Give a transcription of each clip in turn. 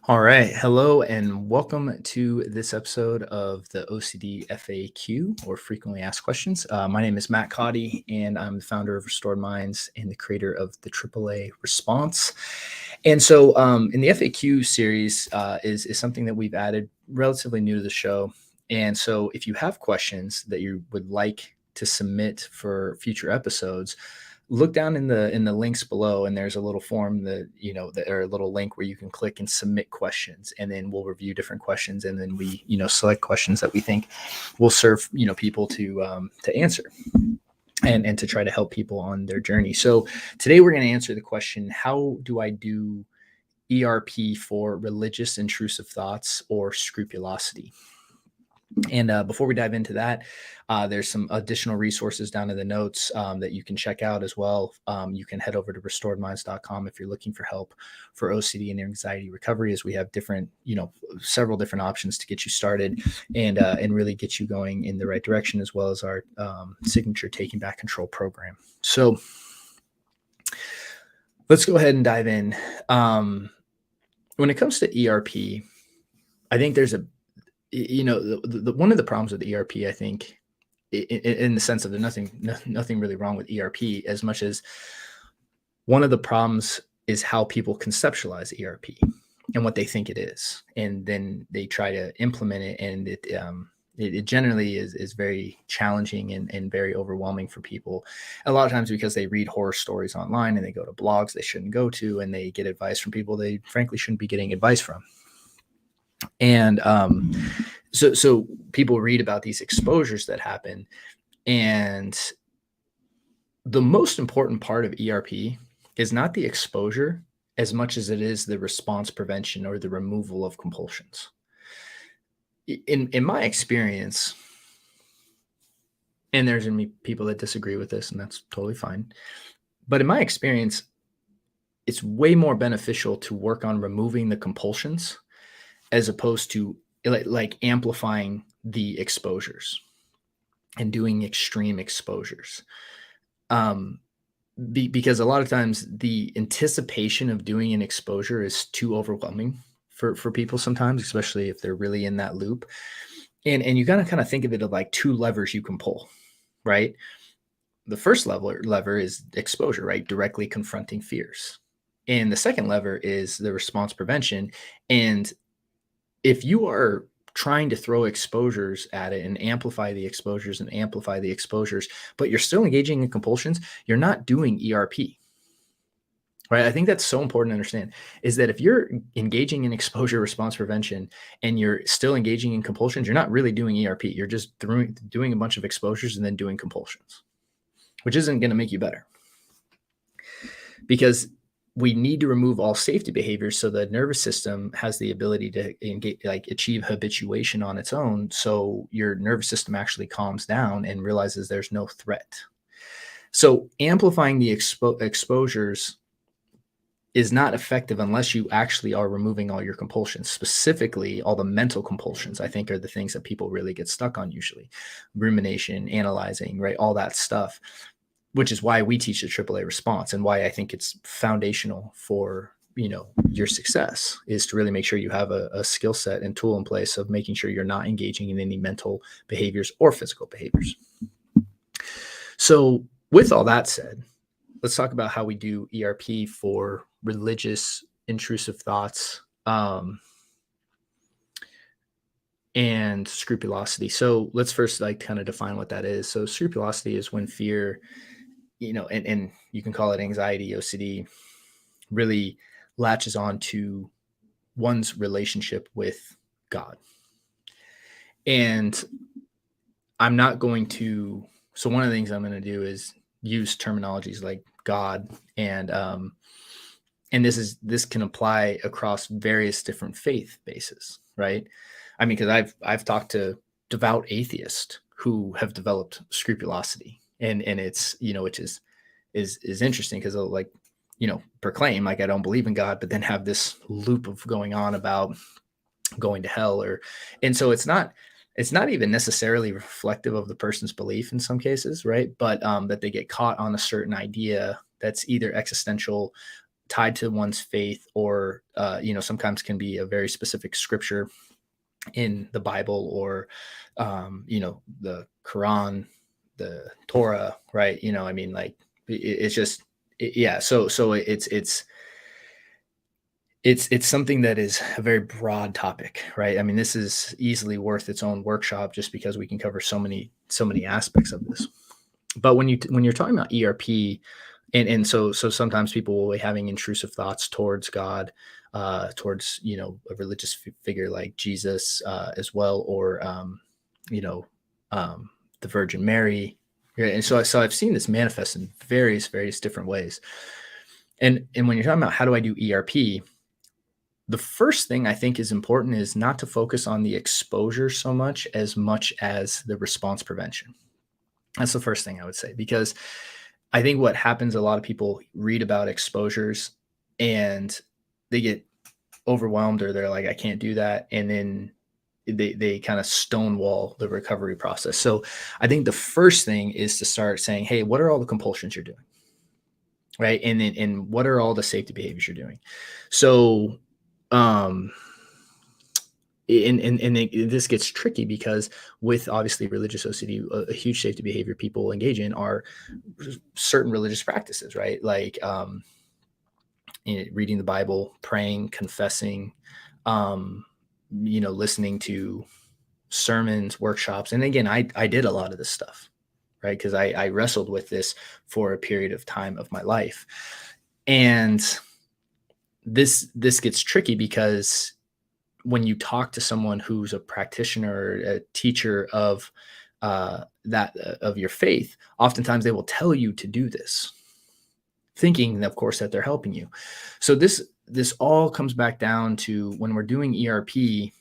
All right. Hello and welcome to this episode of the OCD FAQ or Frequently Asked Questions. My name is Matt Cotty and I'm the founder of Restored Minds and the creator of the AAA Response. And so in the FAQ series is something that we've added relatively new to the show. And so if you have questions that you would like to submit for future episodes, look down in the links below, and there's a little form or a little link where you can click and submit questions, and then we'll review different questions, and then we select questions that we think will serve people to answer and to try to help people on their journey. So today we're going to answer the question, how do I do ERP for religious intrusive thoughts or scrupulosity? And before we dive into that, there's some additional resources down in the notes that you can check out as well. You can head over to restoredminds.com if you're looking for help for OCD and anxiety recovery, as we have several different options to get you started and really get you going in the right direction, as well as our signature Taking Back Control program. So let's go ahead and dive in. When it comes to ERP, I think there's one of the problems with ERP, I think, in the sense of there's nothing really wrong with ERP, as much as one of the problems is how people conceptualize ERP and what they think it is, and then they try to implement it, and it generally is very challenging and very overwhelming for people. A lot of times because they read horror stories online and they go to blogs they shouldn't go to, and they get advice from people they frankly shouldn't be getting advice from. And so people read about these exposures that happen. And the most important part of ERP is not the exposure as much as it is the response prevention or the removal of compulsions. In my experience, and there's going to be people that disagree with this, and that's totally fine. But in my experience, it's way more beneficial to work on removing the compulsions as opposed to like amplifying the exposures and doing extreme exposures. Because a lot of times the anticipation of doing an exposure is too overwhelming for people sometimes, especially if they're really in that loop. And you gotta kind of think of it of like two levers you can pull, right? The first lever is exposure, right? Directly confronting fears. And the second lever is the response prevention. And if you are trying to throw exposures at it and amplify the exposures, but you're still engaging in compulsions, you're not doing ERP, right? I think that's so important to understand, is that if you're engaging in exposure response prevention and you're still engaging in compulsions, you're not really doing ERP. You're just doing a bunch of exposures and then doing compulsions, which isn't going to make you better. Because we need to remove all safety behaviors so the nervous system has the ability to achieve habituation on its own. So your nervous system actually calms down and realizes there's no threat. So amplifying the exposures is not effective unless you actually are removing all your compulsions, specifically all the mental compulsions, I think, are the things that people really get stuck on usually. Rumination, analyzing, right? All that stuff, which is why we teach the AAA response and why I think it's foundational for, your success, is to really make sure you have a skill set and tool in place of making sure you're not engaging in any mental behaviors or physical behaviors. So with all that said, let's talk about how we do ERP for religious intrusive thoughts and scrupulosity. So let's first kind of define what that is. So scrupulosity is when fear, and you can call it anxiety, OCD, really latches on to one's relationship with God. And I'm not going to, so one of the things I'm going to do is use terminologies like God, and this can apply across various different faith bases, right? I mean, because I've talked to devout atheists who have developed scrupulosity, and it's which is interesting, because they'll proclaim like I don't believe in God, but then have this loop of going on about going to hell, and so it's not even necessarily reflective of the person's belief in some cases, right? But that they get caught on a certain idea that's either existential tied to one's faith, or sometimes can be a very specific scripture in the Bible, or the Quran, the Torah, right? Like it's just yeah. So it's something that is a very broad topic, right? I mean, this is easily worth its own workshop, just because we can cover so many aspects of this. But when you're talking about ERP, and so sometimes people will be having intrusive thoughts towards God, towards a religious figure like Jesus, as well, or you know the Virgin Mary. Right? And so I've seen this manifest in various different ways. And when you're talking about how do I do ERP, the first thing I think is important is not to focus on the exposure so much as the response prevention. That's the first thing I would say, because I think what happens, a lot of people read about exposures and they get overwhelmed, or they're like, I can't do that. And then they kind of stonewall the recovery process. So I think the first thing is to start saying, hey, what are all the compulsions you're doing? Right. And what are all the safety behaviors you're doing? So, and this gets tricky, because with obviously religious OCD, a huge safety behavior people engage in are certain religious practices, right? Like reading the Bible, praying, confessing, listening to sermons, workshops. And again, I did a lot of this stuff, right? Because I wrestled with this for a period of time of my life. And this gets tricky, because when you talk to someone who's a practitioner or a teacher of of your faith, oftentimes they will tell you to do this, thinking, of course, that they're helping you. So this all comes back down to, when we're doing ERP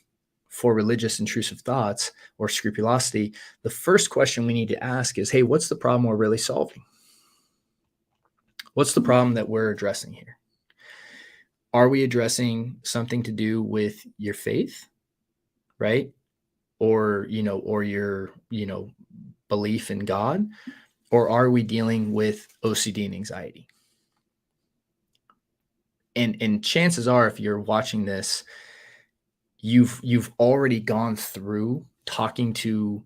for religious intrusive thoughts or scrupulosity, the first question we need to ask is, hey, what's the problem we're really solving? What's the problem that we're addressing here? Are we addressing something to do with your faith, right? Or your, belief in God? Or are we dealing with OCD and anxiety? And chances are, if you're watching this, you've already gone through talking to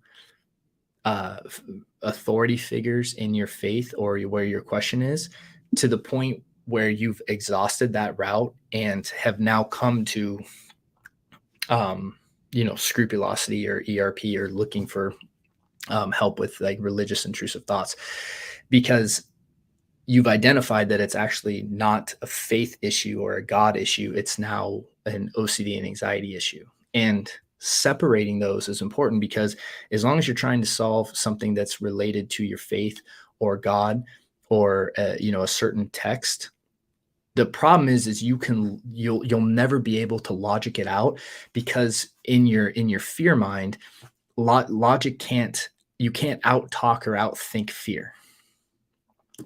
authority figures in your faith, or where your question is, to the point where you've exhausted that route and have now come to scrupulosity or ERP, or looking for help with like religious intrusive thoughts, because you've identified that it's actually not a faith issue or a God issue. It's now an OCD and anxiety issue. And separating those is important, because as long as you're trying to solve something that's related to your faith or God, or a certain text, the problem is you'll never be able to logic it out, because in your fear mind, logic you can't out talk or outthink fear.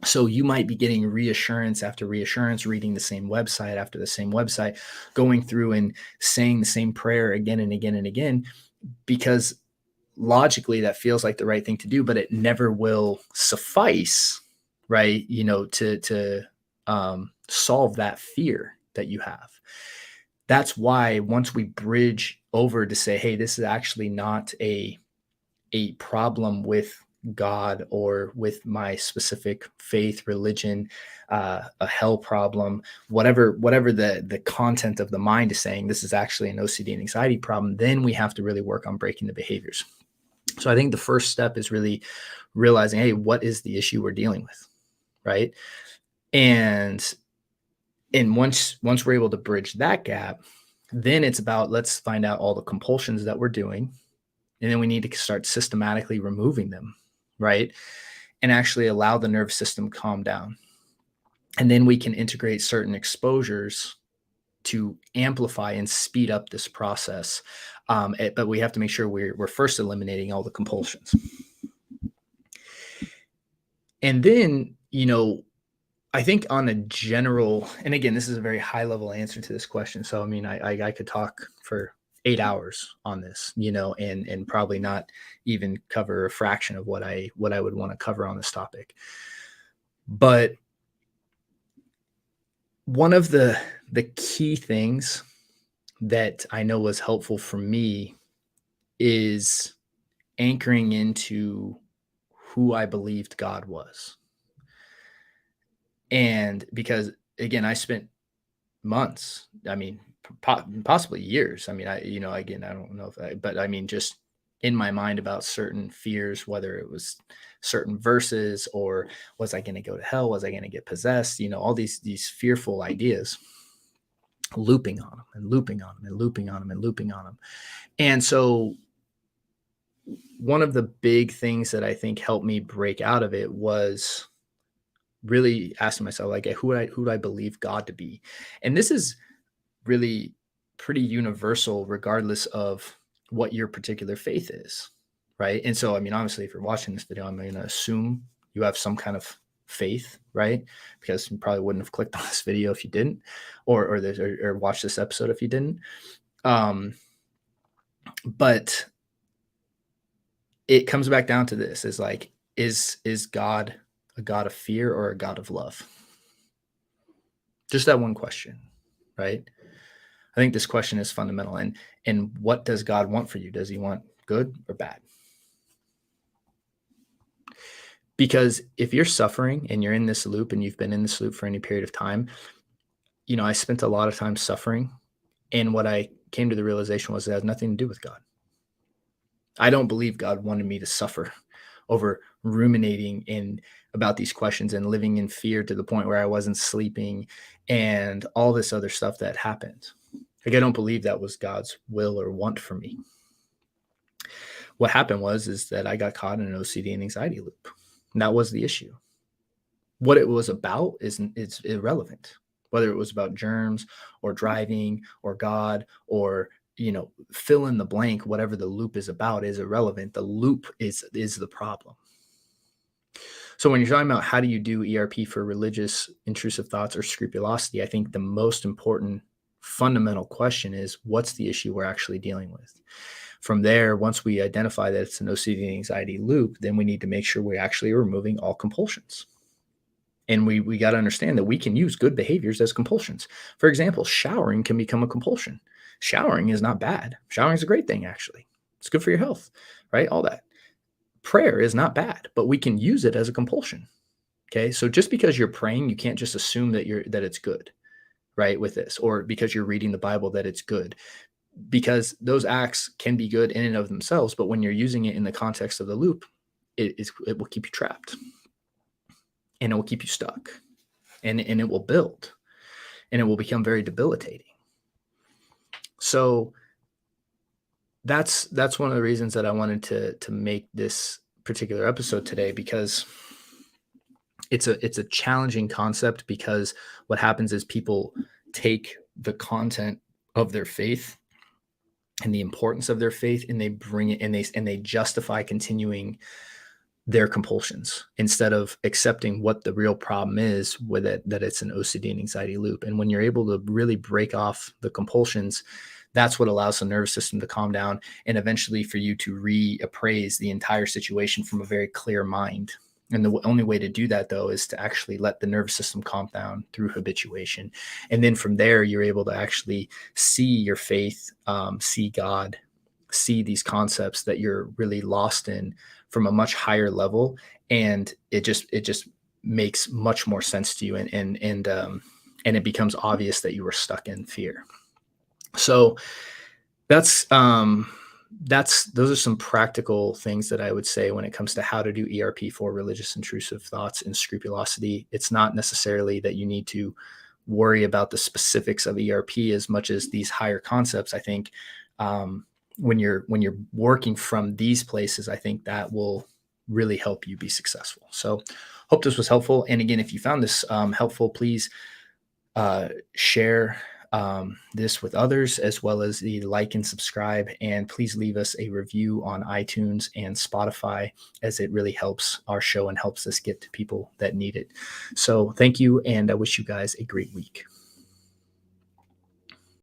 So you might be getting reassurance after reassurance, reading the same website after the same website, going through and saying the same prayer again and again and again, because logically that feels like the right thing to do, but it never will suffice, right? To solve that fear that you have. That's why once we bridge over to say, hey, this is actually not a problem with God or with my specific faith, religion, a hell problem, whatever the content of the mind is saying, this is actually an OCD and anxiety problem, then we have to really work on breaking the behaviors. So I think the first step is really realizing, hey, what is the issue we're dealing with, right? And once we're able to bridge that gap, then it's about, let's find out all the compulsions that we're doing, and then we need to start systematically removing them, right? And actually allow the nervous system to calm down. And then we can integrate certain exposures to amplify and speed up this process. But we have to make sure we're first eliminating all the compulsions. And then, I think on a general, and again, this is a very high level answer to this question. So, I mean, I could talk for 8 hours on this, and probably not even cover a fraction of what I would want to cover on this topic. But One of the key things that I know was helpful for me is anchoring into who I believed God was. And because again, I spent months, I mean, possibly years. I mean, again, I don't know but I mean, just in my mind about certain fears, whether it was certain verses or was I going to go to hell? Was I going to get possessed? All these fearful ideas, looping on them and looping on them and looping on them and looping on them. And so one of the big things that I think helped me break out of it was really asking myself, like, hey, who do I believe God to be? And this is really pretty universal, regardless of what your particular faith is, right? And so, I mean, obviously, if you're watching this video, I'm going to assume you have some kind of faith, right? Because you probably wouldn't have clicked on this video if you didn't, or watched this episode if you didn't. But it comes back down to this: is like, is God a God of fear or a God of love? Just that one question, right? I think this question is fundamental. And what does God want for you? Does he want good or bad? Because if you're suffering and you're in this loop and you've been in this loop for any period of time, I spent a lot of time suffering. And what I came to the realization was it has nothing to do with God. I don't believe God wanted me to suffer over ruminating about these questions and living in fear to the point where I wasn't sleeping and all this other stuff that happened. Like, I don't believe that was God's will or want for me. What happened is that I got caught in an OCD and anxiety loop. And that was the issue. What it was about it's irrelevant. Whether it was about germs or driving or God or fill in the blank, whatever the loop is about is irrelevant. The loop is the problem. So when you're talking about how do you do ERP for religious intrusive thoughts or scrupulosity, I think the most important fundamental question is, what's the issue we're actually dealing with? From there, once we identify that it's an OCD and anxiety loop, then we need to make sure we actually are removing all compulsions. And we got to understand that we can use good behaviors as compulsions. For example, showering can become a compulsion. Showering is not bad. Showering is a great thing, actually. It's good for your health, right? All that. Prayer is not bad, but we can use it as a compulsion. Okay. So just because you're praying, you can't just assume that it's good, right? With this, or because you're reading the Bible that it's good, because those acts can be good in and of themselves. But when you're using it in the context of the loop, it will keep you trapped and it will keep you stuck and it will build and it will become very debilitating. So that's one of the reasons that I wanted to make this particular episode today, because it's a challenging concept, because what happens is people take the content of their faith and the importance of their faith and they bring it and they justify continuing their compulsions instead of accepting what the real problem is with it, that it's an OCD and anxiety loop. And when you're able to really break off the compulsions, that's what allows the nervous system to calm down and eventually for you to reappraise the entire situation from a very clear mind. And the only way to do that, though, is to actually let the nervous system calm down through habituation. And then from there, you're able to actually see your faith, see God, see these concepts that you're really lost in from a much higher level. And it just makes much more sense to you. And it becomes obvious that you were stuck in fear. So those are some practical things that I would say when it comes to how to do ERP for religious intrusive thoughts and scrupulosity. It's not necessarily that you need to worry about the specifics of ERP as much as these higher concepts. I think when you're working from these places, I think that will really help you be successful. So hope this was helpful. And again, if you found this helpful, please share this with others, as well as the like and subscribe, and please leave us a review on iTunes and Spotify, as it really helps our show and helps us get to people that need it. So thank you, and I wish you guys a great week.